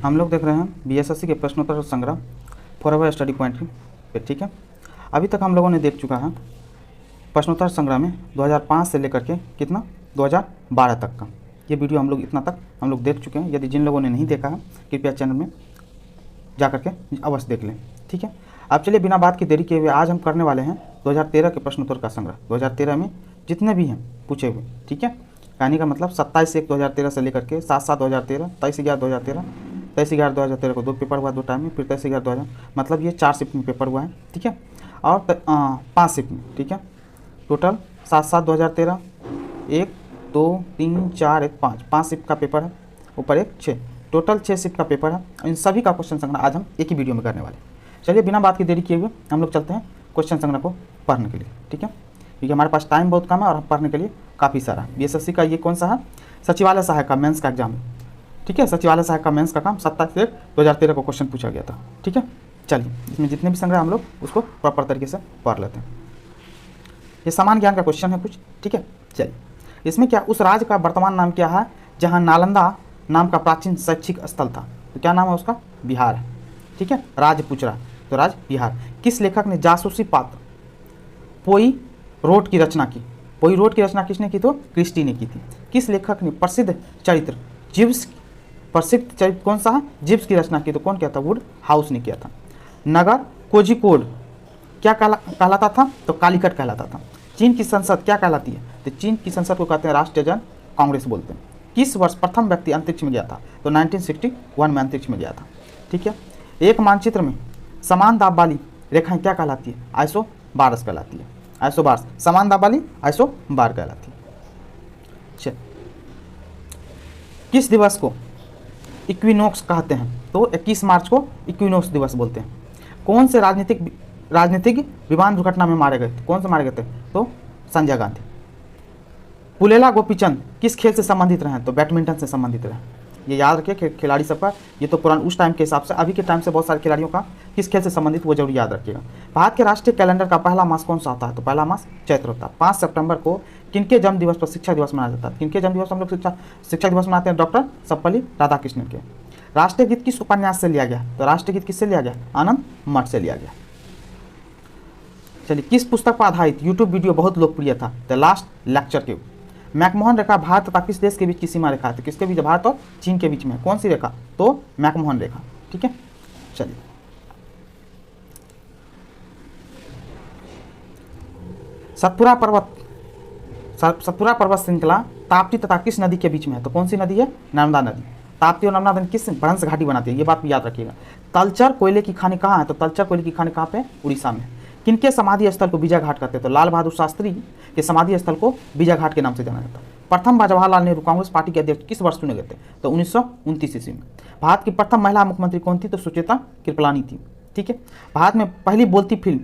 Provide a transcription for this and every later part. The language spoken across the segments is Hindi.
हम लोग देख रहे हैं बीएसएससी के प्रश्नोत्तर संग्रह फॉरएवर स्टडी पॉइंट पे। ठीक है, अभी तक हम लोगों ने देख चुका है प्रश्नोत्तर संग्रह में 2005 से लेकर के कितना 2012 तक का ये वीडियो हम लोग इतना तक हम लोग देख चुके हैं। यदि जिन लोगों ने नहीं देखा है कृपया चैनल में जा करके अवश्य देख लें। ठीक है, अब चलिए बिना बात की देरी किए हुए आज हम करने वाले हैं 2013 के प्रश्नोत्तर का संग्रह। 2013 में जितने भी हैं पूछे हुए, ठीक है, कहने का मतलब 27/1/2013 से लेकर के 7/7/2013, 23/11/2013, 23/11/2013 को 2 पेपर हुआ 2 टाइम में, फिर 23/11/2000 मतलब ये 4 शिफ्ट में पेपर हुआ है। ठीक है, और 5 शिफ्ट में। ठीक है, टोटल 7/7/2013 1 2 3 4 1 5 शिफ्ट का पेपर है, ऊपर एक 6, टोटल 6 शिफ्ट का पेपर है। इन सभी का क्वेश्चन संग्रह आज हम एक ही वीडियो में करने वाले हैं। चलिए बिना बात की देरी किए हुए हम लोग चलते हैं क्वेश्चन संग्रह को पढ़ने के लिए। ठीक है, क्योंकि हमारे पास टाइम बहुत कम है और हम पढ़ने के लिए काफ़ी सारा। बीएसएससी का ये कौन सा है, सचिवालय सहायक का मेंस का एग्जाम है। ठीक है, सचिवालय सहायक का मेंस का काम 27/1/2013 को क्वेश्चन पूछा गया था। ठीक है, चलिए इसमें जितने भी संग्रह हम लोग उसको प्रॉपर तरीके से पढ़ लेते हैं। ये सामान्य ज्ञान का क्वेश्चन है कुछ। ठीक है, चलिए इसमें क्या उस राज्य का वर्तमान नाम क्या है जहाँ नालंदा नाम का प्राचीन शैक्षिक स्थल था, तो क्या नाम है उसका, बिहार है। ठीक है, राज्य पूछ रहा है तो राज्य बिहार। किस लेखक ने जासूसी पात्र पोई रोड की रचना की, पोई रोड की रचना किसने की, तो क्रिस्टी ने की थी। किस लेखक ने प्रसिद्ध चरित्र जिब्स, प्रसिद्ध चरित्र कौन सा है, जिब्स की रचना की, तो कौन किया था, वुड हाउस ने किया था। नगर कोझिकोड क्या कहलाता था, तो कालीकट कहलाता था। चीन की संसद क्या कहलाती है, तो चीन की संसद को कहते हैं राष्ट्रीय जन कांग्रेस बोलते हैं। किस वर्ष प्रथम व्यक्ति अंतरिक्ष में गया था, तो 1961 में अंतरिक्ष में गया था। ठीक है, एक मानचित्र में समान दाब वाली रेखाएं क्या कहलाती है, आइसोबारस कहलाती है। आइसोबारस समान दाब वाली आइसोबार कहलाती है। चल, किस दिवस को इक्विनोक्स कहते हैं, तो 21 मार्च को इक्विनोक्स दिवस बोलते हैं। कौन से राजनीतिक विमान दुर्घटना में मारे गए थे, कौन से मारे गए थे, तो संजय गांधी। पुलेला गोपीचंद किस खेल से संबंधित रहे हैं, तो बैडमिंटन से संबंधित रहे। ये याद रखिए खिलाड़ी सबका, ये तो पुरान उस टाइम के हिसाब से, अभी के टाइम से बहुत सारे खिलाड़ियों का किस खेल से संबंधित वो जरूर याद रखिएगा। भारत के राष्ट्रीय कैलेंडर का पहला मास कौन सा होता है, तो पहला मास चैत्र होता है। 5 सितंबर को किनके जन्म दिवस पर शिक्षा दिवस मनाया जाता है, किनके जन्म दिवस हम लोग शिक्षा दिवस मनाते हैं, डॉक्टर सर्वपल्ली राधाकृष्णन के। राष्ट्रीय गीत किस उपन्यास से लिया गया, तो राष्ट्रीय गीत किससे लिया गया, आनंद मठ से लिया गया। चलिए, किस पुस्तक पर आधारित यूट्यूब वीडियो बहुत लोकप्रिय था, द लास्ट लेक्चर के। मैकमोहन रेखा भारत तथा किस देश के बीच की सीमा रेखा है, तो किसके बीच, भारत और चीन के बीच में कौन सी रेखा, तो मैकमोहन रेखा। ठीक है, चलिए सतपुरा पर्वत श्रृंखला ताप्ती तथा किस नदी के बीच में है, तो कौन सी नदी है, नर्मदा नदी। ताप्ती और नर्मदा नदी किस भ्रंश घाटी बनाती है, ये बात भी याद रखिएगा। तलचर कोयले की खानी कहाँ है, तो तलचर कोयले की खानी कहाँ पे, उड़ीसा में। किनके समाधि स्थल को बीजा घाट कहते हैं, तो लाल बहादुर शास्त्री के समाधि स्थल को बीजा घाट के नाम से जाना जाता है। प्रथम बार जवाहरलाल नेहरू कांग्रेस पार्टी के अध्यक्ष किस वर्ष चुने गए थे, तो 1929 ईस्वी में। भारत की प्रथम महिला मुख्यमंत्री कौन थी, तो सुचेता कृपलानी थी। ठीक है, भारत में पहली बोलती फिल्म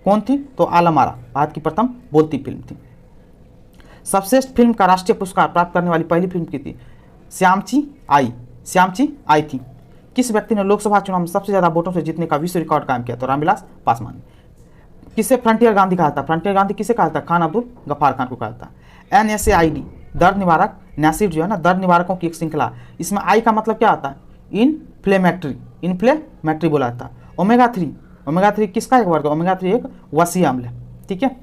कौन थी, तो आलमारा भारत की प्रथम बोलती फिल्म थी। सर्वश्रेष्ठ फिल्म का राष्ट्रीय पुरस्कार प्राप्त करने वाली पहली फिल्म की थी, श्यामची आई थी। किस व्यक्ति ने लोकसभा चुनाव में सबसे ज्यादा वोटों से जीतने का विश्व रिकॉर्ड कायम किया, तो रामविलास पासवान ने। किसे फ्रंटियर गांधी कहा था, फ्रंटियर गांधी किसे कहा था, खान अब्दुल गफ्फार खान को कहा था। NSAID दर्द निवारक, नैसिड जो है ना दर्द निवारकों की एक श्रृंखला, इसमें आई का मतलब क्या आता है, इन्फ्लेमेटरी बोला था। ओमेगा 3 किसका एक वर्ग है, ओमेगा 3 एक वसीय अम्ल है। ठीक है,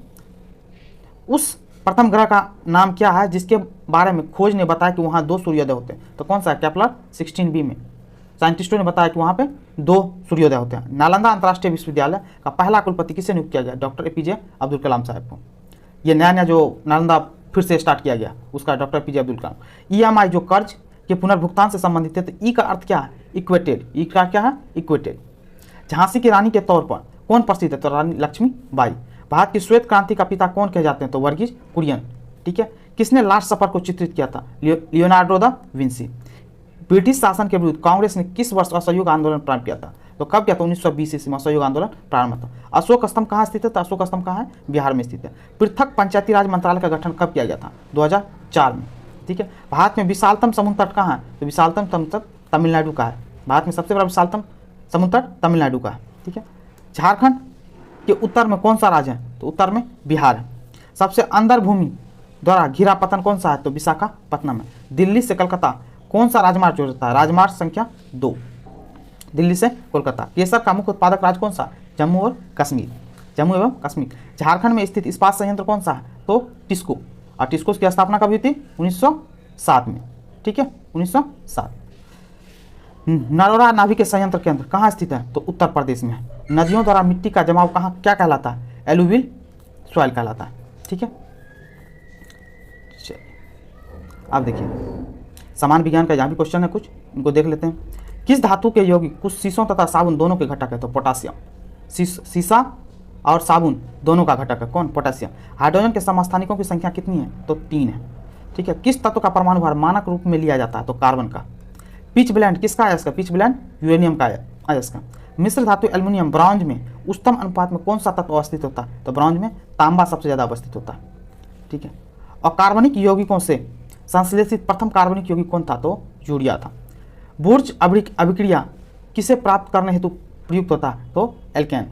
उस प्रथम ग्रह का नाम क्या है जिसके बारे में खोज ने बताया कि वहाँ 2 सूर्योदय होते हैं, तो कौन सा है, केपलर 16b में साइंटिस्टों ने बताया कि वहाँ पे 2 सूर्योदय होते हैं। नालंदा अंतर्राष्ट्रीय विश्वविद्यालय का पहला कुलपति किसे नियुक्त किया गया, डॉक्टर APJ अब्दुल कलाम साहब को। ये नया जो नालंदा फिर से स्टार्ट किया गया उसका doctor APJ Abdul Kalam. EMI जो कर्ज के पुनर्भुगतान से संबंधित है, तो ई का अर्थ क्या है, इक्वेटेड। ई का क्या है, इक्वेटेड। झांसी की रानी के तौर पर कौन प्रसिद्ध है, तो रानी लक्ष्मीबाई। भारत की श्वेत क्रांति का पिता कौन कहे जाते हैं, तो वर्गीज कुरियन। ठीक है, किसने लास्ट सफर को चित्रित किया था, लियोनार्डो दा विंसी। ब्रिटिश शासन के विरुद्ध कांग्रेस ने किस वर्ष असहयोग आंदोलन प्रारंभ किया था, तो कब किया था, 1920 ईस्वी में असहयोग आंदोलन प्रारंभ था। अशोक स्तंभ कहाँ स्थित है, तो अशोक स्तंभ कहाँ है, बिहार में स्थित है। पृथक पंचायती राज मंत्रालय का गठन कब किया गया था, 2004 में। ठीक है, भारत में विशालतम समुद्र तट कहाँ है, तो विशालतम समुद्र तट तमिलनाडु का है। भारत में सबसे बड़ा विशालतम समुद्र तट तमिलनाडु का है। ठीक है, झारखंड के उत्तर में कौन सा राज्य है, तो उत्तर में बिहार है। सबसे अंदर भूमि द्वारा घिरा पतन कौन सा है, तो विशाखापत्तनम है। दिल्ली से कलकत्ता कौन सा राजमार्ग जोड़ता है, राजमार्ग संख्या 2, दिल्ली से कोलकाता। केसर का मुख्य उत्पादक राज्य कौन सा? जम्मू और कश्मीर, जम्मू एवं कश्मीर। झारखंड में स्थित इस्पात संयंत्र कौन सा है? तो टिस्को। और टिस्को की स्थापना कब हुई थी? 1907 में, ठीक है, 1907। नरोरा नाभिक संयंत्र केंद्र कहाँ स्थित है? तो उत्तर प्रदेश में। नदियों द्वारा मिट्टी का जमाव कहाँ क्या कहलाता है? एलुवियल सॉइल कहलाता है, ठीक है। अब देखिए समान विज्ञान का यहाँ भी क्वेश्चन है कुछ, इनको देख लेते हैं। किस धातु के यौगिक कुछ शीशों तथा साबुन दोनों के घटक है? तो पोटासियम। शीशा और साबुन दोनों का घटक है कौन? पोटासियम। हाइड्रोजन के समस्थानिकों की संख्या कितनी है? तो 3 है, ठीक है। किस तत्व का परमाणु भार मानक रूप में लिया जाता है? तो कार्बन का। पिच ब्लेंड किसका अयस्क? पिच ब्लेंड यूरेनियम का अयस्क। मिश्र धातु एल्युमिनियम ब्रॉन्ज में उच्चतम अनुपात में कौन सा तत्व अवस्थित होता है? तो ब्रॉन्ज में तांबा सबसे ज़्यादा अवस्थित होता है, ठीक है। और कार्बनिक यौगिकों से संश्लेषित प्रथम कार्बनिक यौगिक कौन था? तो यूरिया था। बुर्ज अभिक्रिया किसे प्राप्त करने हेतु प्रयुक्त होता है? तो एल्केन।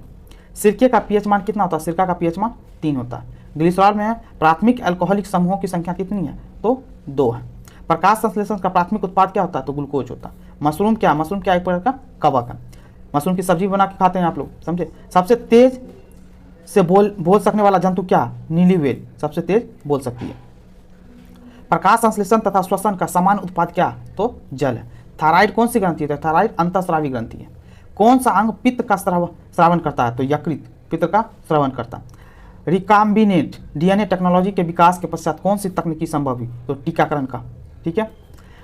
सिरके का पीएच मान कितना होता है? सिरका का पीएच मान 3 होता है। ग्लिसरॉल में प्राथमिक अल्कोहलिक समूहों की संख्या कितनी है? तो 2 है। प्रकाश संश्लेषण का प्राथमिक उत्पाद क्या होता है? तो ग्लूकोज होता है। मशरूम क्या? मशरूम क्या एक प्रकार का कवक है। मशरूम की सब्जी बना के खाते हैं आप लोग, समझे। सबसे तेज से बोल सकने वाला जंतु क्या? नीली व्हेल सबसे तेज बोल सकती है। प्रकाश संश्लेषण तथा श्वसन का समान उत्पाद क्या? तो जल है। थायराइड कौन सी ग्रंथि है? थायराइड अंतःस्रावी ग्रंथि है। कौन सा अंग पित्त का श्रावण करता है? तो यकृत पित्त का श्रवण करता है। रिकाम्बिनेंट डीएनए टेक्नोलॉजी के विकास के पश्चात कौन सी तकनीकी संभव हुई? तो टीकाकरण का, ठीक है।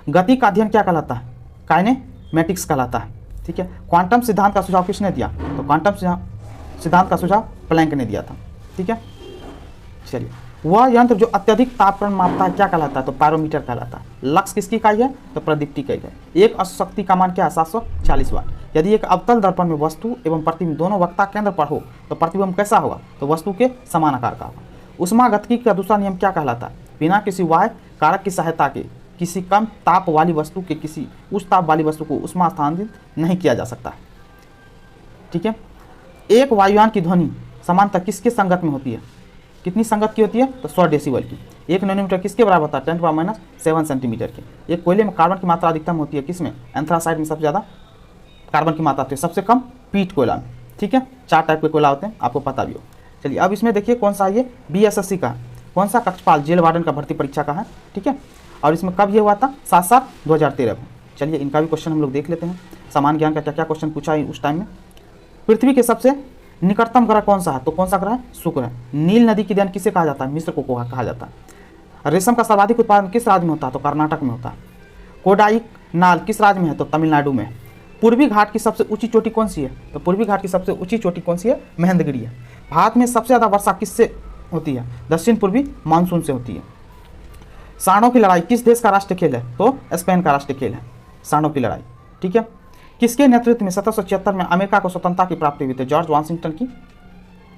गति का अध्ययन क्या कहलाता है? काइनेमेटिक्स कहलाता है, ठीक है। क्वांटम सिद्धांत का सुझाव किसने दिया? तो क्वांटम सिद्धांत का सुझाव प्लैंक ने दिया था, ठीक है। चलिए, वह यंत्र जो अत्यधिक तापक्रम मापता है क्या कहलाता है? तो पायरोमीटर कहलाता है। लक्स किसकी इकाई है? तो प्रदीप्ति इकाई है। एक अशक्ति का मान क्या है? 740 वाट। यदि एक अवतल दर्पण में वस्तु एवं प्रतिबिंब दोनों वक्ता केंद्र पर हो तो प्रतिबिंब कैसा होगा? तो वस्तु के समान आकार का होगा। ऊष्मागतिकी का दूसरा नियम क्या कहलाता है? बिना किसी बाह्य कारक की सहायता के किसी कम ताप वाली वस्तु के किसी उच्च ताप वाली वस्तु को ऊष्मा स्थानांतरित नहीं किया जा सकता, ठीक है। एक वायुयान की ध्वनि समानता किसके संगत में होती है? कितनी संगत की होती है? तो 100 डेसिबल की। 1 नैनोमीटर किसके बराबर होता है? 10⁻⁻7 सेंटीमीटर के। एक कोयले में कार्बन की मात्रा अधिकतम होती है किसमें? एंथ्रासाइड में सबसे ज़्यादा कार्बन की मात्रा होती है, सबसे कम पीट कोयला में, ठीक है। 4 टाइप के कोयला होते हैं, आपको पता भी हो। चलिए, अब इसमें देखिए कौन सा ये BSSC का कौन सा कक्षपाल जेल वार्डन का भर्ती परीक्षा का है, ठीक है। और इसमें कब ये हुआ था? 7/7/2013 को। चलिए, इनका भी क्वेश्चन हम लोग देख लेते हैं। समान ज्ञान का क्या क्या क्वेश्चन पूछा है उस टाइम में। पृथ्वी के सबसे निकटतम ग्रह कौन सा है? तो कौन सा ग्रह है? शुक्र है। नील नदी की देन किसे कहा जाता है? मिस्र को कहा जाता है। रेशम का सर्वाधिक उत्पादन किस राज्य में होता है? तो कर्नाटक में होता है। कोडाइक नाल किस राज्य में है? तो तमिलनाडु में। पूर्वी घाट की सबसे ऊंची चोटी कौन सी है? तो पूर्वी घाट की सबसे ऊंची चोटी कौन सी है? महेंद्रगिरी है। भारत में सबसे ज़्यादा वर्षा किससे होती है? दक्षिण पूर्वी मानसून से होती है। सांडों की लड़ाई किस देश का राष्ट्रीय खेल है? तो स्पेन का राष्ट्रीय खेल है सांडों की लड़ाई, ठीक है। किसके नेतृत्व में 1776 में अमेरिका को स्वतंत्रता की प्राप्ति हुई थी? जॉर्ज वाशिंगटन की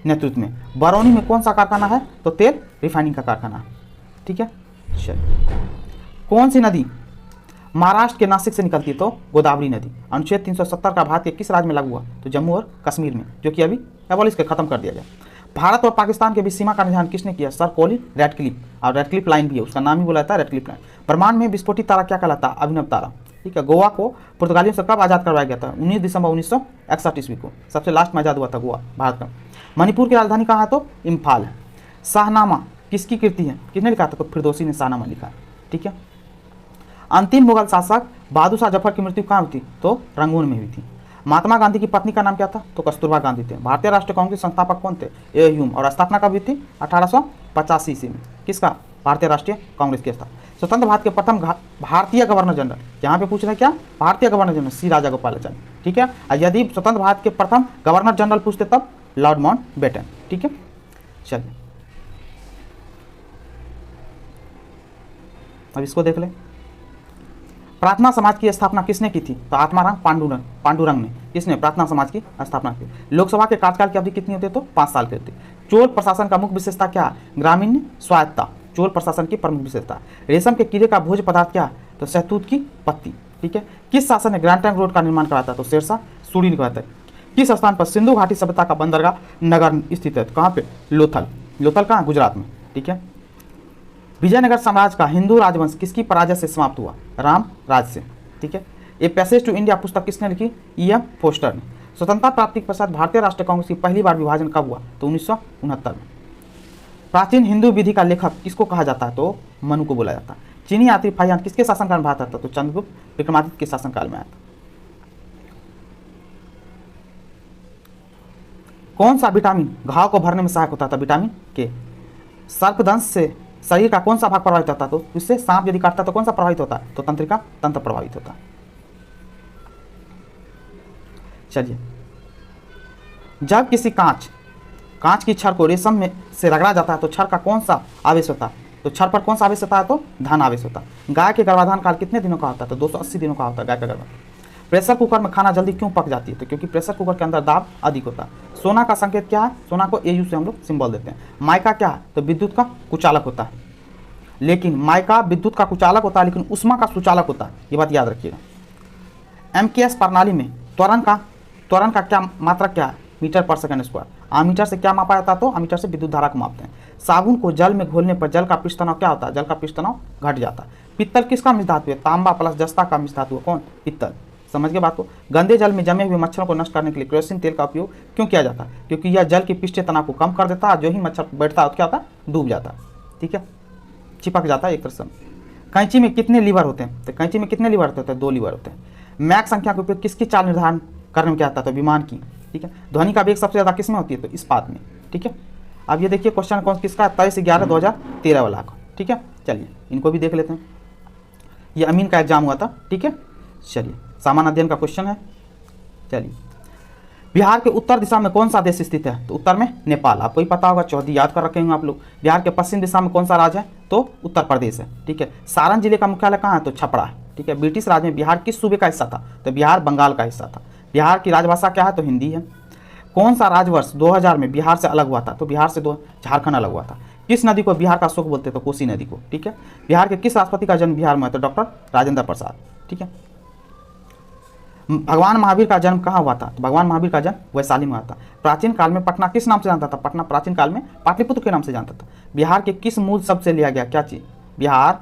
नेतृत्व में। बरौनी में कौन सा कारखाना है? तो तेल रिफाइनिंग का कारखाना, ठीक है। चलिए, कौन सी नदी महाराष्ट्र के नासिक से निकलती है? तो गोदावरी नदी। अनुच्छेद 370 का भारत के किस राज्य में लागू हुआ? तो जम्मू और कश्मीर में, जो कि अभी एबॉलिश के खत्म कर दिया गया। भारत और पाकिस्तान के बीच सीमा का निर्धारण किसने किया? Sir Colin Radcliffe. और रैडक्लिफ लाइन भी है, उसका नाम ही बोला जाता है रैडक्लिफ लाइन। ब्रह्मांड में विस्फोटित तारा क्या कहलाता है? अभिनव तारा, ठीक है। गोवा को पुर्तगालियों से कब आज़ाद करवाया गया था? 19 दिसंबर 1961 ईस्वी को। सबसे लास्ट में आज़ाद हुआ था गोवा भारत का। मणिपुर की राजधानी कहाँ है? तो इम्फाल है। शाहनामा किसकी कृति है? किसने लिखा था? तो फिरदौसी ने शाहनामा लिखा, ठीक है। अंतिम मुगल शासक बहादुर शाह जफर की मृत्यु कहाँ हुई थी? तो रंगून में हुई थी। महात्मा गांधी की पत्नी का नाम क्या था? तो कस्तूरबा गांधी थे। भारतीय राष्ट्रीय कांग्रेस संस्थापक कौन थे? ए ह्यूम। और स्थापना कब हुई थी? 1885 ईस्वी में। किसका? भारतीय राष्ट्रीय कांग्रेस की स्थापना। स्वतंत्र भारत के प्रथम भारतीय गवर्नर जनरल, यहाँ पे पूछ रहे हैं क्या? भारतीय गवर्नर जनरल सी राजागोपालाचारी, ठीक है। यदि स्वतंत्र भारत के प्रथम गवर्नर जनरल पूछते तब लॉर्ड माउंटबेटन, ठीक है। चलिए, अब इसको देख ले। प्रार्थना समाज की स्थापना किसने की थी? तो आत्माराम पांडुरंग ने। किसने? प्रार्थना समाज की स्थापना की। लोकसभा के कार्यकाल की अवधि कितनी होती है? तो 5 साल की होती है। चोल प्रशासन का मुख्य विशेषता क्या है? ग्रामीण स्वायत्तता चोल प्रशासन की प्रमुख विशेषता। रेशम के कीड़े का भोज्य पदार्थ क्या है? तो शहतूत की पत्ती, ठीक है। किस शासक ने ग्रैंड ट्रंक रोड का निर्माण कराया था? तो शेरशाह सूरी ने कराया था। किस स्थान पर सिंधु घाटी सभ्यता का बंदरगाह नगर स्थित है? कहाँ पे? लोथल। लोथल कहाँ? गुजरात में, ठीक है। विजयनगर साम्राज्य का हिंदू राजवंश किसकी पराजय से समाप्त हुआ? राम राज से, ठीक है। ए पैसेज टू इंडिया पुस्तक किसने लिखी? E.M. फोस्टर ने। स्वतंत्रता प्राप्ति के पश्चात भारतीय राष्ट्रीय कांग्रेस की पहली बार विभाजन कब हुआ? तो 1969 में। प्राचीन हिंदू विधि का लेखक किसको कहा जाता है? तो मनु को बोला जाता है। चीनी यात्री फाहियान किसके शासनकाल में भारत आता? तो चंद्रगुप्त विक्रमादित्य के शासनकाल में आया था। कौन सा विटामिन घाव को भरने में सहायक होता था? विटामिन के। सर्पदंश से शरीर का कौन सा भाग प्रभावित होता? तो इससे सांप यदि काटता तो कौन सा प्रभावित होता? तो तंत्रिका तंत्र प्रभावित होता। चलिए, जब किसी कांच की छड़ को रेशम में से रगड़ा जाता है तो छड़ का कौन सा आवेश होता है? तो छड़ पर कौन सा आवेश होता है? तो धन आवेश होता है। गाय के गर्भाधान काल कितने दिनों का होता है? तो 280 दिनों का होता है गाय का गर्भाधान। प्रेशर कुकर में खाना जल्दी क्यों पक जाती है? तो क्योंकि प्रेशर कुकर के अंदर दाब अधिक होता है। सोना का संकेत क्या है? सोना को AU से हम लोग सिंबल देते हैं। माइका क्या है? तो विद्युत का कुचालक होता है। लेकिन माइका विद्युत का कुचालक होता है लेकिन उष्मा का सुचालक होता है, ये बात याद रखिएगा। MKS प्रणाली में त्वरण का क्या मात्रक क्या है? मीटर पर सेकंड स्क्वायर। आमीटर से क्या मापा जाता है? तो आमीटर से विद्युत धारा को मापते हैं। साबुन को जल में घोलने पर जल का पृष्ठ तनाव क्या होता है? जल का पृष्ठ तनाव घट जाता है। पित्तल किसका मिश्र धातु है? तांबा प्लस जस्ता का मिश्र धातु है। कौन? पित्तल। समझ गए बात को। गंदे जल में जमे हुए मच्छरों को नष्ट करने के लिए केरोसिन तेल का उपयोग क्यों किया जाता है? क्योंकि यह जल के पृष्ठीय तनाव को कम कर देता है। जो ही मच्छर बैठता है तो क्या होता है? डूब जाता है। ठीक है, चिपक जाता है एक तरह से। कैंची में कितने लीवर होते हैं? तो कैंची में कितने लीवर होते हैं? 2 लीवर होते हैं। मैक संख्या का उपयोग किसकी चाल निर्धारण करने में क्या आता है? तो विमान की। ठीक है, ध्वनि का वेग सबसे ज़्यादा किस में होती है? तो इस्पात में। ठीक है, अब ये देखिए क्वेश्चन कौन किसका? 23/11/2013 वाला का। ठीक है, चलिए इनको भी देख लेते हैं। ये अमीन का एग्जाम हुआ था। ठीक है, चलिए सामान्य अध्ययन का क्वेश्चन है। चलिए, बिहार के उत्तर दिशा में कौन सा देश स्थित है? तो उत्तर में नेपाल। आपको ही पता होगा, चौधरी याद कर रखे होंगे आप लोग। बिहार के पश्चिम दिशा में कौन सा राज्य है? तो उत्तर प्रदेश है। ठीक है, सारण जिले का मुख्यालय कहाँ है? तो छपरा है। ठीक है, ब्रिटिश राज में बिहार किस सूबे का हिस्सा था? तो बिहार बंगाल का हिस्सा था। बिहार की राजभाषा क्या है? तो हिंदी है। कौन सा राजवर्ष 2000 में बिहार से अलग हुआ था? तो बिहार से झारखंड अलग हुआ था। किस नदी को बिहार का अशोक बोलते? तो कोसी नदी को। ठीक है, बिहार के किस राष्ट्रपति का जन्म बिहार में? तो डॉक्टर राजेंद्र प्रसाद। ठीक है, भगवान महावीर का जन्म कहाँ हुआ था? तो भगवान महावीर का जन्म वैशाली में हुआ था। प्राचीन काल में पटना किस नाम से जानता था? पटना प्राचीन काल में पाटलिपुत्र के नाम से जानता था। बिहार के किस मूल शब्द से लिया गया? क्या चीज? बिहार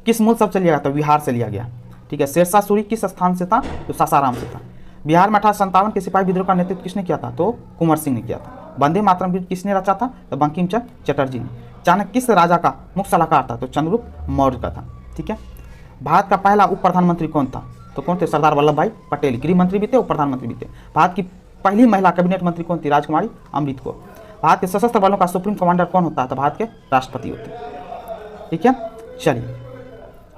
किस मूल शब्द से लिया गया? तो बिहार से लिया गया। ठीक है, शेरशाह सूरी किस स्थान से था? तो सासाराम से था। बिहार में 1857 के सिपाही विद्रोह का नेतृत्व किसने किया था? तो कुंवर सिंह ने किया था। वंदे मातरम गीत किसने रचा था? तो बंकिम चंद्र चटर्जी ने। चाणक्य किस राजा का मुख्य सलाहकार था? तो चंद्रगुप्त मौर्य का था। ठीक है, भारत का पहला उप प्रधानमंत्री कौन था? तो कौन थे? सरदार वल्लभ भाई पटेल। गृह मंत्री भी थे, उप प्रधानमंत्री भी थे। भारत की पहली महिला कैबिनेट मंत्री कौन थी? राजकुमारी अमृत कौर। भारत के सशस्त्र बलों का सुप्रीम कमांडर कौन होता है? तो भारत के राष्ट्रपति होते हैं। ठीक है, चलिए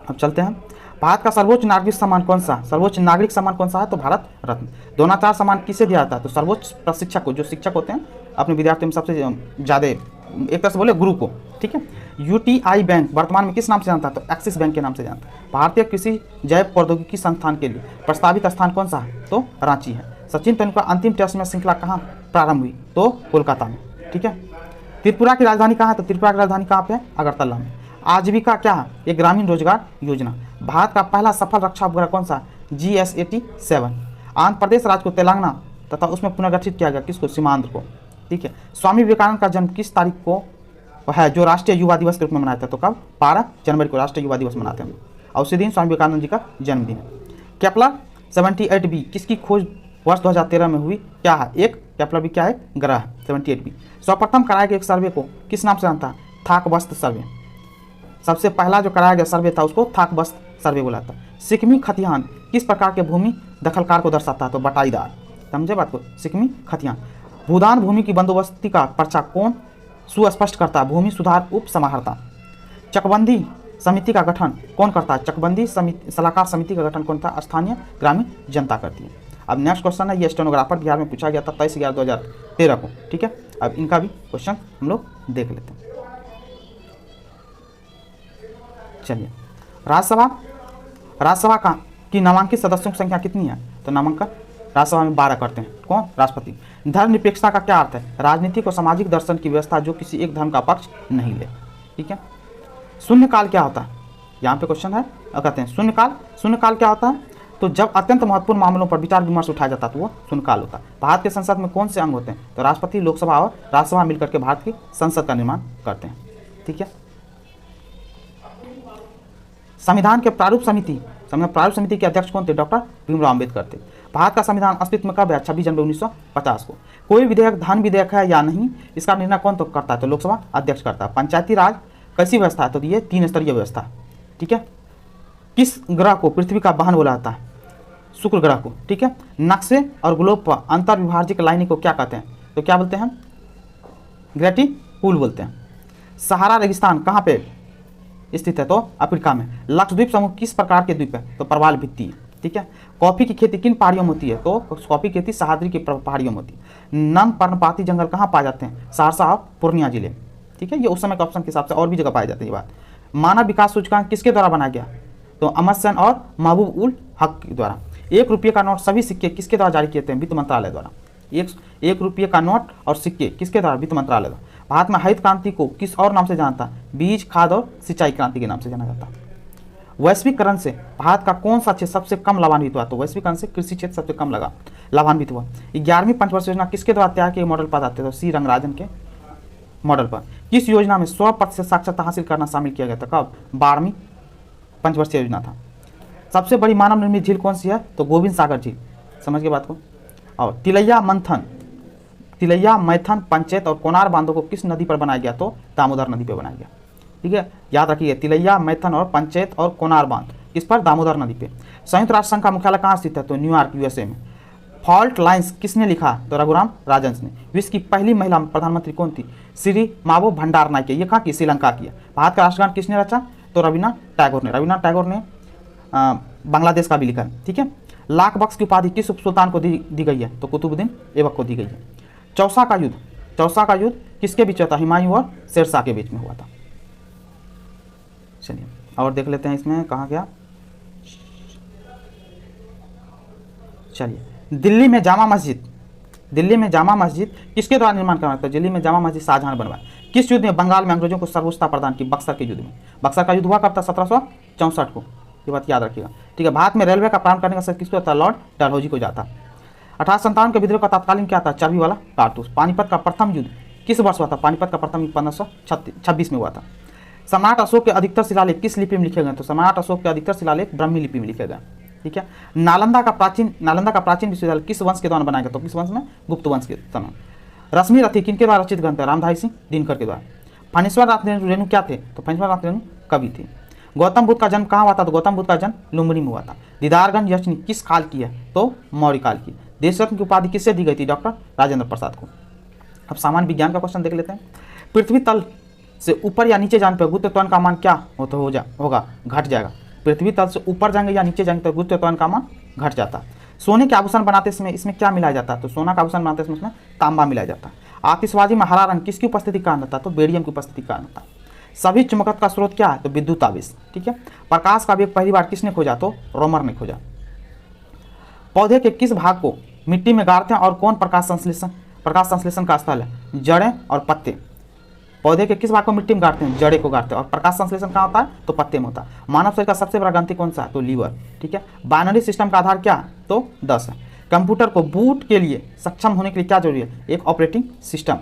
अब चलते हैं। भारत का सर्वोच्च नागरिक सम्मान कौन सा? सर्वोच्च नागरिक सम्मान कौन सा है? तो भारत रत्न। द्रोणाचार्य सम्मान किसे दिया जाता है? तो सर्वोच्च प्रशिक्षक को, जो शिक्षक होते हैं अपने विद्यार्थियों में सबसे ज़्यादा, एक तरह से बोले गुरु को। ठीक है, UTI बैंक वर्तमान में किस नाम से जानता है? तो एक्सिस बैंक के नाम से जानता है। भारतीय कृषि जैव प्रौद्योगिकी संस्थान के लिए प्रस्तावित स्थान कौन सा है? तो रांची है। सचिन तेंदुलकर अंतिम टेस्ट में श्रृंखला कहाँ प्रारंभ हुई? तो कोलकाता में। ठीक है, त्रिपुरा की राजधानी कहाँ है? तो त्रिपुरा की राजधानी कहाँ पे है? अगरतला में। आजीविका क्या है? ये ग्रामीण रोजगार योजना। भारत का पहला सफल रक्षा उपग्रह कौन सा? GS-87। आंध्र प्रदेश राज्य को तेलंगाना तथा उसमें पुनर्गठित किया गया, किसको? सीमांध्र को। ठीक है, स्वामी विवेकानंद का जन्म किस तारीख को है जो राष्ट्रीय युवा दिवस के रूप में मनाया था? तो कब? 12 जनवरी को राष्ट्रीय युवा दिवस मनाते हैं और उसी दिन स्वामी विवेकानंद जी का जन्मदिन है। केपलर 78b किसकी खोज वर्ष 2013 में हुई? क्या है? एक केपलर भी क्या है? ग्रह 78b। सर्वप्रथम कराए गए एक सर्वे को किस नाम से जानता है? थाक बस्त सर्वे। सबसे पहला जो कराया गया सर्वे था उसको थाक बस्त सर्वे बोला था। सिक्किमी खतियान किस प्रकार के भूमि दखलकार को दर्शाता है? तो बटाईदार। समझे बात को? सिक्किमी खतियान। भूदान भूमि की बंदोबस्ती का पर्चा कौन सुस्पष्ट करता है? भूमि सुधार उप समाहर्ता। चकबंदी समिति का गठन कौन करता है? चकबंदी सलाहकार समिति का गठन कौन था? स्थानीय ग्रामीण जनता करती है। अब नेक्स्ट क्वेश्चन है, ये स्टेनोग्राफर बिहार में पूछा गया था 23/11/2013 को। ठीक है, अब इनका भी क्वेश्चन हम लोग देख लेते हैं। चलिए, राज्यसभा का की नामांकित सदस्यों की संख्या कितनी है? तो नामांकन राज्यसभा में 12 करते हैं। कौन? राष्ट्रपति। धर्मनिरपेक्षता का क्या अर्थ है? राजनीतिक और सामाजिक दर्शन की व्यवस्था जो किसी एक धर्म का पक्ष नहीं ले। ठीक है, शून्यकाल क्या होता है? यहाँ पे क्वेश्चन है और कहते हैं शून्यकाल क्या होता है? तो जब अत्यंत महत्वपूर्ण मामलों पर विचार विमर्श उठाया जाता है तो वो शून्यकाल होता है। भारत के संसद में कौन से अंग होते हैं? तो राष्ट्रपति, लोकसभा और राज्यसभा मिलकर के भारत की संसद का निर्माण करते हैं। ठीक है, संविधान के प्रारूप समिति संविधान प्रारूप समिति के अध्यक्ष कौन थे? डॉक्टर भीमराव अम्बेडकर थे। भारत का संविधान अस्तित्व में कब है? 26 जनवरी 1950 को। कोई विधेयक धन विधेयक है या नहीं, इसका निर्णय कौन तो करता है? तो लोकसभा अध्यक्ष करता है। पंचायती राज कैसी व्यवस्था है? तो ये 3 स्तरीय व्यवस्था। ठीक है। किस ग्रह को पृथ्वी का वाहन बोला जाता है? शुक्र ग्रह को। ठीक है। नक्शे और ग्लोब पर अंतर विभाजित लाइनिंग को क्या कहते हैं? तो क्या बोलते हैं? ग्रेटिट्यूड बोलते हैं। सहारा रेगिस्तान कहाँ पे स्थित है? तो अफ्रीका में। लक्षद्वीप समूह किस प्रकार के द्वीप है? तो प्रवाल भित्ति। ठीक है। कॉफी की खेती किन पहाड़ियों में होती है? तो कॉफी की खेती सह्याद्री की पहाड़ियों में होती है। नन पर्णपाती जंगल कहाँ पाए जाते हैं? सहरसा और पूर्णिया जिले। ठीक है। ये उस समय के ऑप्शन के हिसाब से और भी जगह पाए जाते हैं ये बात। मानव विकास सूचकांक किसके द्वारा बनाया गया? तो अमर सेन और महबूब उल हक के द्वारा। 1 रुपये का नोट सभी सिक्के किसके द्वारा जारी किए थे? वित्त मंत्रालय द्वारा। 1 रुपये का नोट और सिक्के किसके द्वारा? वित्त मंत्रालय द्वारा। भारत में हरित क्रांति को किस और नाम से जाना था? बीज, खाद और सिंचाई क्रांति के नाम से जाना जाता है। वैश्वीकरण से भारत का कौन सा क्षेत्र सबसे कम लाभान्वित हुआ? तो वैश्वीकरण से कृषि क्षेत्र सबसे कम लाभान्वित हुआ। 11वीं पंचवर्षीय योजना किसके द्वारा तैयार किए मॉडल पर आते? तो सी रंगराजन के मॉडल पर। किस योजना में 100% साक्षरता हासिल करना शामिल किया गया था? कब? 12वीं पंचवर्षीय योजना था। सबसे बड़ी मानव निर्मित झील कौन सी है? तो गोविंद सागर झील। समझ के बात को। और तिलैया मैथन पंचायत और कोनार बांधों को किस नदी पर बनाया गया? तो दामोदर नदी पर बनाया गया। ठीक है। याद रखिए, तिलैया मैथन और पंचायत और कोनार बांध किस पर? दामोदर नदी पे। संयुक्त राष्ट्र संघ का मुख्यालय कहाँ स्थित है? तो न्यूयॉर्क यूएसए में। फॉल्ट लाइन्स किसने लिखा? तो रघुराम राजंस ने। विश्व की पहली महिला प्रधानमंत्री कौन थी? श्री मावो भंडारनायके। ये कहाँ की? श्रीलंका की है। भारत का राष्ट्रगान किसने रचा? तो रविन्द्रनाथ टैगोर ने बांग्लादेश का भी लिखा है। ठीक है। लाख बख्श की उपाधि किस सुल्तान को दी गई है? तो कुतुबुद्दीन ऐबक को दी गई है। चौसा का युद्ध किसके बीच हुआ था? हुमायूं और शेरशाह के बीच में हुआ था। चलिए और देख लेते हैं इसमें कहाँ गया। चलिए, दिल्ली में जामा मस्जिद किसके द्वारा निर्माण करवाया? तो दिल्ली में जामा मस्जिद शाहजहां ने बनवाया। किस युद्ध में बंगाल में अंग्रेजों को सर्वोच्चता प्रदान की? बक्सर के युद्ध में। बक्सर का युद्ध हुआ कब था? 1764 को। ये बात याद रखिएगा। ठीक है। भारत में रेलवे का प्रारंभ करने का श्रेय किसको था? लॉर्ड डलहौजी को जाता। 1857 के विद्रोह का तत्कालीन क्या था? चर्बी वाला कारतूस। पानीपत का प्रथम युद्ध किस वर्ष हुआ था? पानीपत का प्रथम युद्ध 1526 में हुआ था। सम्राट अशोक के अधिकतर शिलालेख किस लिपि में लिखे गए? तो सम्राट अशोक के अधिकतर शिलालेख ब्राह्मी लिपि में लिखे गए। ठीक है। नालंदा का प्राचीन विश्वविद्यालय किस वंश के द्वारा बनाया गया? तो किस वंश में? गुप्त वंश के समय। रश्मि रथी किनके द्वारा रचित ग्रंथ है? रामधारी सिंह दिनकर के द्वारा। फणीश्वर नाथ रेणु क्या थे? तो फणीश्वर नाथ रेणु कवि थे। गौतम बुद्ध का जन्म कहाँ हुआ था? तो गौतम बुद्ध का जन्म लुम्बिनी में हुआ था। दीदारगंज यक्षिणी किस काल की है? तो मौर्य काल की। देशरत्न की उपाधि किससे दी गई थी? डॉक्टर राजेंद्र प्रसाद को। अब सामान्य विज्ञान का क्वेश्चन देख लेते हैं। पृथ्वी तल से ऊपर या नीचे जाने पर गुरुत्वाकर्षण का मान क्या होगा? घट जाएगा। पृथ्वी तल से ऊपर जाएंगे या नीचे जाएंगे तो गुरुत्वाकर्षण का मान घट जाता है। सोने के आभूषण बनाते समय इसमें क्या मिलाया जाता है? तो सोना का आभूषण बनाते समय इसमें तांबा मिलाया जाता है। आतिशबाजी में हरा रंग किसकी उपस्थिति का कारण होता है? तो बेरियम की उपस्थिति का कारण होता है। सभी चुंबकत्व का स्रोत क्या है? तो विद्युत आवेश। ठीक है। प्रकाश का वेग पहली बार किसने खोजा? तो रोमर ने खोजा। पौधे के किस भाग को मिट्टी में गाड़ते हैं और कौन प्रकाश संश्लेषण का स्थल है? जड़ें और पत्ते। पौधे के किस भाग को मिट्टी में गाड़ते हैं? जड़े को गाड़ते हैं। और प्रकाश संश्लेषण कहाँ होता है? तो पत्ते में होता है। मानव शरीर का सबसे बड़ा ग्रंथि कौन सा है? तो लीवर। ठीक है। बाइनरी सिस्टम का आधार क्या है? तो 10 है। कंप्यूटर को बूट के लिए सक्षम होने के लिए क्या जरूरी है? एक ऑपरेटिंग सिस्टम।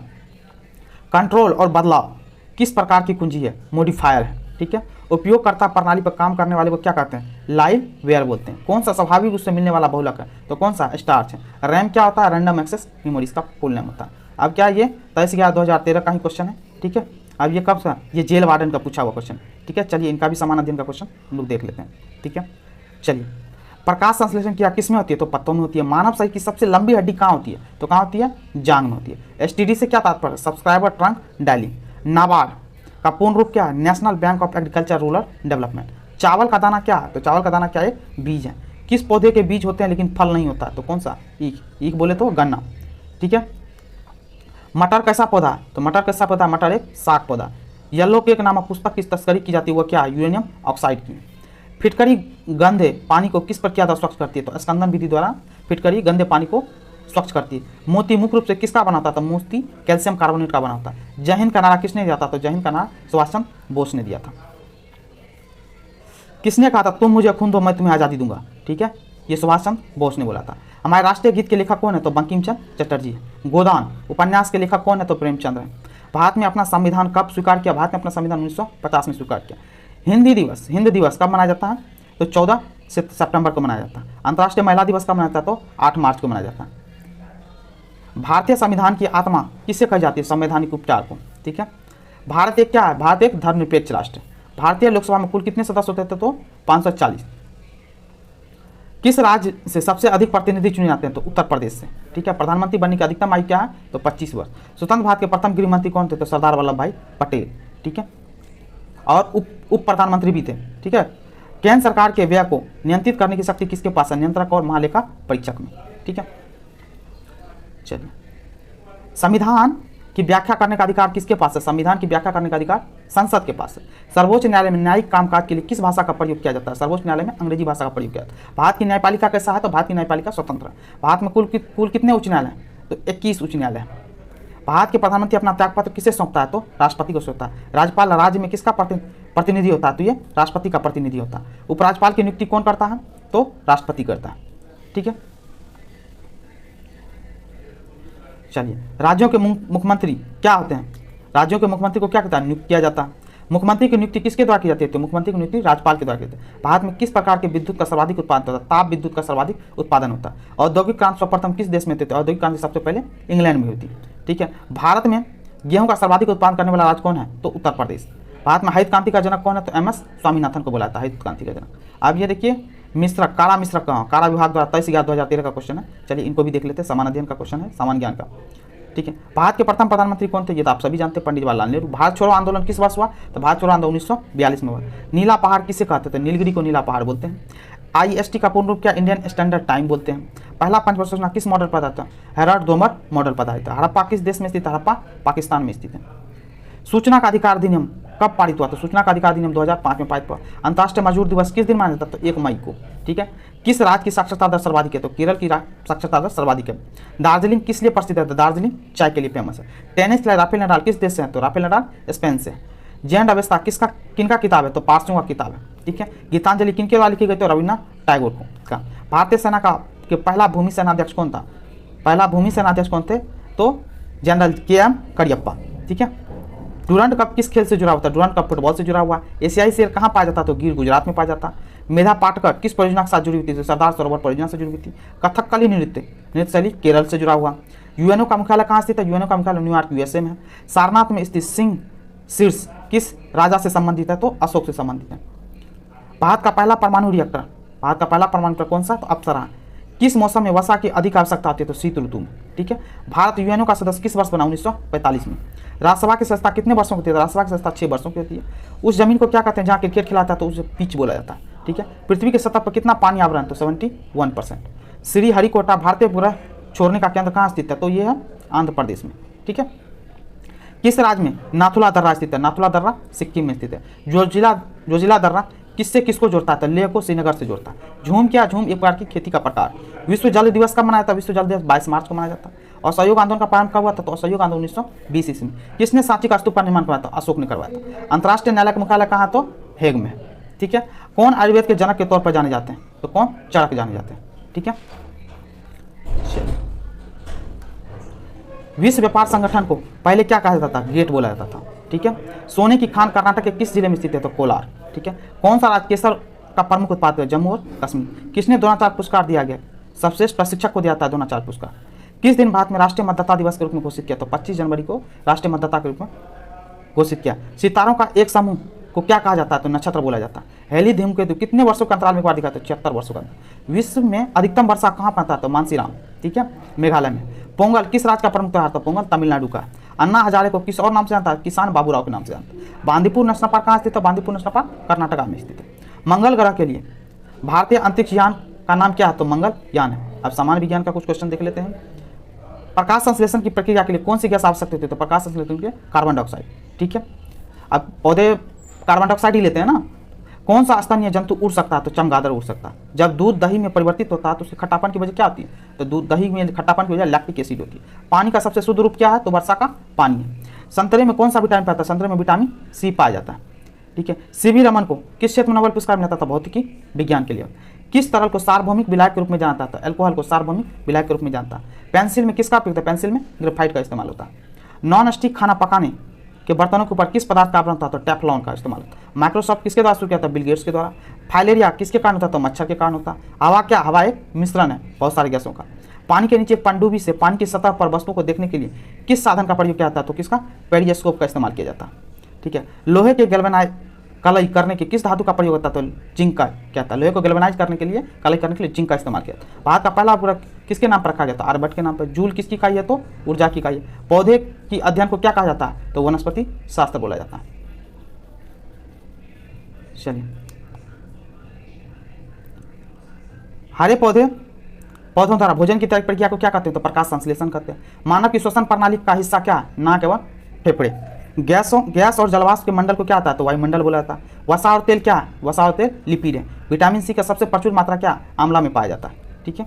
कंट्रोल और बदलाव किस प्रकार की कुंजी है? मॉडिफायर है। ठीक है। उपयोगकर्ता प्रणाली पर काम करने वाले को क्या कहते हैं? लाइव वेयर बोलते हैं। कौन सा स्वाभाविक रूप से मिलने वाला बहुलक है? तो कौन सा? स्टार्च है। रैम क्या होता है? रैंडम एक्सेस मेमोरी इसका फुल नेम होता है। अब क्या ये 23/11/2013 का ही क्वेश्चन है। ठीक है। अब ये कब सा? ये जेल वार्डन का पूछा हुआ क्वेश्चन। ठीक है। चलिए इनका भी समान अध्ययन का क्वेश्चन हम लोग देख लेते हैं। ठीक है। चलिए, प्रकाश संश्लेषण क्या किस में होती है? तो पत्तों में होती है। मानव शरीर की सबसे लंबी हड्डी कहाँ होती है? तो कहाँ होती है? जांघ में होती है। STD से क्या तात्पर्य? Subscriber trunk dialling. नाबार्ड का पूर्ण रूप क्या है? National bank of agriculture rural development. चावल का दाना क्या है? तो चावल का दाना क्या है? बीज है। किस पौधे के बीज होते हैं लेकिन फल नहीं होता? तो कौन सा? ईख बोले तो गन्ना। ठीक है। मटर कैसा पौधा है? तो मटर कैसा पौधा? मटर एक साग पौधा। येलो केक नामक पुस्तक की तस्करी की जाती है, वो क्या है? यूरेनियम ऑक्साइड की। फिटकरी गंदे पानी को किस प्रक्रिया द्वारा स्वच्छ करती है? तो स्कंदन विधि द्वारा फिटकरी गंदे पानी को स्वच्छ करती है। मोती मुख्य रूप से किसका बना होता था? मोती कैल्शियम कार्बोनेट का बना होता है। जय हिंद का नारा किसने दिया था? तो जय हिंद का नारा सुभाष चंद्र बोस ने दिया था। किसने कहा था तुम मुझे खून दो मैं तुम्हें आज़ादी दूंगा? ठीक है। ये सुभाष चंद्र बोस ने बोला था। हमारे राष्ट्रीय गीत के लेखक कौन है? तो बंकिम चंद्र चटर्जी। गोदान उपन्यास के लेखक कौन है? तो प्रेमचंद्र है। भारत में अपना संविधान कब स्वीकार किया? भारत ने अपना संविधान 1950 में स्वीकार किया। हिंद दिवस कब मनाया जाता है? तो 14 सितंबर को मनाया जाता है। अंतर्राष्ट्रीय महिला दिवस कब मनाया जाता है? तो 8 मार्च को मनाया जाता है। भारतीय संविधान की आत्मा किससे कही जाती है? संवैधानिक उपचार को। ठीक है, भारत एक क्या है? भारत एक धर्मनिरपेक्ष राष्ट्र है। भारतीय लोकसभा में कुल कितने सदस्य होते थे? तो 540। किस राज्य से सबसे अधिक प्रतिनिधि चुने जाते हैं? तो उत्तर प्रदेश से। ठीक है, प्रधानमंत्री बनने की अधिकतम आयु क्या है? तो 25 वर्ष। स्वतंत्र भारत के प्रथम गृह मंत्री कौन थे? तो सरदार वल्लभ भाई पटेल। ठीक है, और उप प्रधानमंत्री भी थे। ठीक है, केंद्र सरकार के व्यय को नियंत्रित करने की शक्ति किसके पास है? नियंत्रक और महालेखा परीक्षक में। ठीक है, चलिए, संविधान की व्याख्या करने का अधिकार किसके पास है? संविधान की व्याख्या करने का अधिकार संसद के पास है। सर्वोच्च न्यायालय में न्यायिक कामकाज के लिए किस भाषा का प्रयोग किया जाता है? सर्वोच्च न्यायालय में अंग्रेजी भाषा का प्रयोग किया जाता है। भारत की न्यायपालिका कैसा है? तो भारत की न्यायपालिका स्वतंत्र है। भारत में कुल कितने उच्च न्यायालय हैं? तो 21 उच्च न्यायालय हैं। भारत के प्रधानमंत्री अपना त्यागपत्र किसे सौंपता है? तो राष्ट्रपति को सौंपता है। राज्यपाल राज्य में किसका प्रतिनिधि होता है? तो ये राष्ट्रपति का प्रतिनिधि होता है। उपराज्यपाल की नियुक्ति कौन करता है? तो राष्ट्रपति करता है। ठीक है, चलिए, राज्यों के मुख्यमंत्री क्या होते हैं? राज्यों के मुख्यमंत्री को क्या कहता है? नियुक्त किया जाता है। मुख्यमंत्री की नियुक्ति किसके द्वारा की जाती है? तो मुख्यमंत्री की नियुक्ति राज्यपाल के द्वारा की जाती है। भारत में किस प्रकार के विद्युत का सर्वाधिक उत्पादन होता है? ताप विद्युत का सर्वाधिक उत्पादन होता है। औद्योगिक क्रांति सर्वप्रथम किस देश में होती है? औद्योगिक क्रांति सबसे पहले इंग्लैंड में हुई थी। ठीक है, भारत में गेहूं का सर्वाधिक उत्पादन करने वाला राज्य कौन है? तो उत्तर प्रदेश। भारत में हरित क्रांति का जनक कौन है? तो MS स्वामीनाथन को बोला था हरित क्रांति का जनक। अब ये देखिए, मिश्रक, काला मिश्रक कहाँ? कारा विभाग द्वारा 23/11/2013 का क्वेश्चन है। चलिए, इनको भी देख लेते हैं। समान अध्ययन का क्वेश्चन है, सामान्य ज्ञान का। ठीक है, भारत के प्रथम प्रधानमंत्री कौन थे? ये तो आप सभी जानते हैं, पंडित जवाहरलाल नेहरू। भारत छोड़ो आंदोलन किस वर्ष हुआ? तो भारत छोड़ो आंदोलन 1942 में हुआ। नीला पहाड़ किसे कहते थे? नीलगिरी को नीला पहाड़ बोलते हैं। IST का पूर्ण रूप क्या? इंडियन स्टैंडर्ड टाइम बोलते हैं। पहला पंचवर्षीय योजना किस मॉडल पर आधारित है? हेराल्ड डोमर मॉडल पर आधारित है। हड़प्पा किस देश में स्थित है? हड़प्पा पाकिस्तान में स्थित है। सूचना का अधिकार अधिनियम कब पारित हुआ? तो सूचना का अधिकार अधिनियम 2005 में पारित हुआ। अंतर्राष्ट्रीय मजदूर दिवस किस दिन मनाया जाता है? तो 1 मई को। ठीक है, किस राज्य की साक्षरता दर सर्वाधिक है? तो केरल की साक्षरता दर सर्वाधिक है। दार्जिलिंग किस लिए प्रसिद्ध है? तो दार्जिलिंग चाय के लिए फेमस है। टेनिस खिलाड़ी राफेल नडाल किस देश से है? तो राफेल नडाल स्पेन से। जैन अवस्था किनका किताब है? तो पारसियों का किताब है। ठीक है, गीतांजलि किनके द्वारा लिखी गई? तो रविन्द्रनाथ टैगोर को। भारतीय सेना का पहला भूमि सेनाध्यक्ष कौन था? पहला भूमि सेनाध्यक्ष कौन थे? तो जनरल KM करियप्पा। ठीक है, डुरंड कप किस खेल से जुड़ा होता है? डुरंड कप फुटबॉल से जुड़ा हुआ। एशियाई शेर कहाँ पाया जाता? तो गिर गुजरात में पाया जाता। मेधा पाटकर किस परियोजना के साथ जुड़ी हुई थी? तो सरदार सरोवर परियोजना से जुड़ी हुई थी। कथकली नृत्य शैली केरल से जुड़ा हुआ। यूएनओ का मुख्यालय कहाँ स्थित है? यूएनओ का मुख्यालय न्यूयॉर्क USA में है। सारनाथ में स्थित सिंह शीर्ष किस राजा से संबंधित है? तो अशोक से संबंधित है। भारत का पहला परमाणु रिएक्टर, भारत का पहला परमाणु रिएक्टर कौन सा? तो अप्सरा। किस मौसम में वर्षा की अधिक आवश्यकता होती है? तो शीत ऋतु में। ठीक है, भारत यूएनओ का सदस्य किस वर्ष बना? 1945 में। राज्यसभा की सदस्यता कितने वर्षों की होती है? राज्यसभा की सदस्यता 6 वर्षों की होती है। उस जमीन को क्या कहते हैं जहाँ क्रिकेट खिलाता है? तो उसे पिच बोला जाता है। ठीक है, पृथ्वी की सतह पर कितना पानी आवरण? तो 71%। श्रीहरिकोटा भारतीय उपग्रह छोड़ने का केंद्र कहाँ स्थित है? तो ये है आंध्र प्रदेश में। ठीक है, किस राज्य में नाथुला दर्रा स्थित है? नाथुला दर्रा सिक्किम में स्थित है। जोजिला दर्रा किससे किसको जोड़ता है? तो लेह को श्रीनगर से जोड़ता है। झूम क्या? झूम एक प्रकार की खेती का प्रकार। विश्व जल दिवस कब मनाया जाता है? विश्व जल दिवस 22 मार्च को मनाया जाता है। असहयोग आंदोलन का प्रारंभ कब हुआ था? तो असहयोग आंदोलन 1920 ईस्वी में। किसने सांची का स्तूप का निर्माण करवाया था? अशोक ने करवाया था। अंतर्राष्ट्रीय न्यायालय का मुख्यालय कहाँ? तो हेग में। ठीक है, कौन आयुर्वेद के जनक के तौर पर जाने जाते हैं? तो कौन? चरक जाने जाते हैं। ठीक है, विश्व व्यापार संगठन को पहले क्या कहा जाता था? गेट बोला जाता था। ठीक है, सोने की खान कर्नाटक के किस जिले में स्थित है? तो कोलार। ठीक है, कौन सा राज्य केसर का प्रमुख उत्पादक है? जम्मू और कश्मीर। किसने द्रोणाचार्य पुरस्कार दिया गया? सबश्रेष्ठ प्रशिक्षक को दिया था द्रोणाचार्य पुरस्कार। किस दिन भारत में राष्ट्रीय मतदाता दिवस के रूप में घोषित किया? तो 25 जनवरी को राष्ट्रीय मतदाता के रूप में घोषित किया। सितारों का एक समूह को क्या कहा जाता है? तो नक्षत्र बोला जाता है। हेली धूमकेतु कितने वर्षों के अंतराल में एक बार दिखा? तो 76 वर्षों का। विश्व में अधिकतम वर्षा कहाँ पड़ता है? तो मानसीराम। ठीक है, मेघालय में। पोंगल किस राज्य का प्रमुख त्योहार? तो पोंगल तमिलनाडु का। अन्ना हजारे को किस और नाम से जानता है? किसान बाबूराव के नाम से जानता है। बांदीपुर नेशनल पार्क कहाँ स्थित है? बांदीपुर नेशनल पार्क कर्नाटक में स्थित है। मंगल ग्रह के लिए भारतीय अंतरिक्ष यान का नाम क्या है? तो मंगल यान है। अब सामान्य विज्ञान का कुछ क्वेश्चन देख लेते हैं। प्रकाश संश्लेषण की प्रक्रिया के लिए कौन सी गैस आवश्यक होती है? तो प्रकाश संश्लेषण के लिए कार्बन डाइऑक्साइड। ठीक है, अब पौधे कार्बन डाइऑक्साइड ही लेते हैं ना। कौन सा स्तन्य जंतु उड़ सकता है? तो चमगादड़ उड़ सकता है। जब दूध दही में परिवर्तित होता है तो उसके खट्टापन की वजह क्या होती है? तो दूध दही में खट्टापन की वजह लैक्टिक एसिड होती है। पानी का सबसे शुद्ध रूप क्या है? तो वर्षा का पानी है। संतरे में कौन सा विटामिन पाता है? संतरे में विटामिन C पाया जाता है। ठीक है, CV रमन को किस क्षेत्र में नोबेल पुरस्कार मिला था? भौतिकी विज्ञान के लिए। किस तरल को सार्वभौमिक विलायक के रूप में जाना जाता है? अल्कोहल को सार्वभौमिक विलायक के रूप में जानता है। पेंसिल में किसका प्रयोग होता है? पेंसिल में ग्रेफाइट का इस्तेमाल होता है। नॉन स्टिक खाना पकाने के बर्तनों के ऊपर किस पदार्थ का आवरण था, तो टेफ्लॉन का इस्तेमाल होता है। माइक्रोसॉफ्ट किसके द्वारा शुरू किया था, बिल गेट्स के द्वारा। फाइलेरिया किसके कारण होता है, तो मच्छर के कारण होता है। हवा क्या, हवा एक मिश्रण है बहुत सारी गैसों का। पानी के नीचे पनडुब्बी से पानी की सतह पर वस्तुओं को देखने के लिए किस साधन का प्रयोग किया जाता है, तो किसका, पेरिस्कोप का इस्तेमाल किया जाता है। ठीक है। लोहे के गैल्वेनाइज कलई करने के किस धातु का प्रयोग होता है, तो जिंक का क्या था, लोहे को गैल्वेनाइज करने के लिए, कलई करने के लिए जिंक का इस्तेमाल किया था। भारत का पहला उपग्रह किसके नाम पर रखा गया था, आर्यभट्ट के नाम पर। जूल किसकी इकाई है, तो ऊर्जा की इकाई है। पौधे की अध्ययन को क्या कहा जाता है, तो वनस्पति शास्त्र बोला जाता है। चलिए, हरे पौधों द्वारा भोजन की प्रक्रिया को क्या कहते हैं, तो प्रकाश संश्लेषण कहते हैं। मानव की श्वसन प्रणाली का हिस्सा क्या है, नाक एवं फेफड़े। गैस और जलवाष्प के मंडल को क्या आता है, तो वायुमंडल बोला जाता है। वसा और तेल क्या है, वसा और तेल लिपिड है। विटामिन सी का सबसे प्रचुर मात्रा क्या, आंवला में पाया जाता है। ठीक है।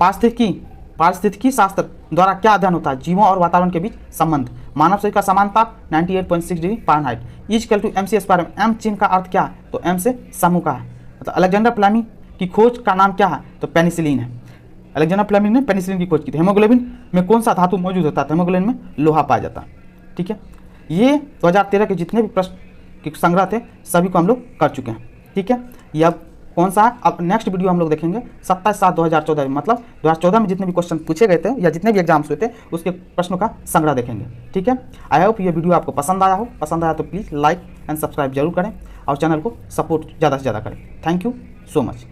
पारिस्थितिकी शास्त्र द्वारा क्या अध्ययन होता है, जीवों और वातावरण के बीच संबंध। मानव शरीर का सामान्य ताप 98.6 degree Fahrenheit equal to MC²। M चिन्ह का अर्थ क्या है, तो एम से समूह का है। मतलब अलेक्जेंडर फ्लेमिंग की खोज का नाम क्या है, तो पेनिसिलिन है। अलेक्जेंडर फ्लेमिंग ने पेनिसिलिन की खोज की थी। हेमोग्लोबिन में कौन सा धातु मौजूद होता है, तो हेमोग्लोबिन में लोहा पाया जाता है। ठीक है। ये 2013 के जितने भी प्रश्न के संग्रह थे सभी को हम लोग कर चुके हैं। ठीक है। ये अब कौन सा है, अब नेक्स्ट वीडियो हम लोग देखेंगे 27/7/2014 में, मतलब 2014 में जितने भी क्वेश्चन पूछे गए थे या जितने भी एग्जाम्स हुए थे उसके प्रश्नों का संग्रह देखेंगे। ठीक है। आई होप ये वीडियो आपको पसंद आया हो। पसंद आया तो प्लीज़ लाइक एंड सब्सक्राइब जरूर करें और चैनल को सपोर्ट ज़्यादा से ज़्यादा करें। Thank you so much.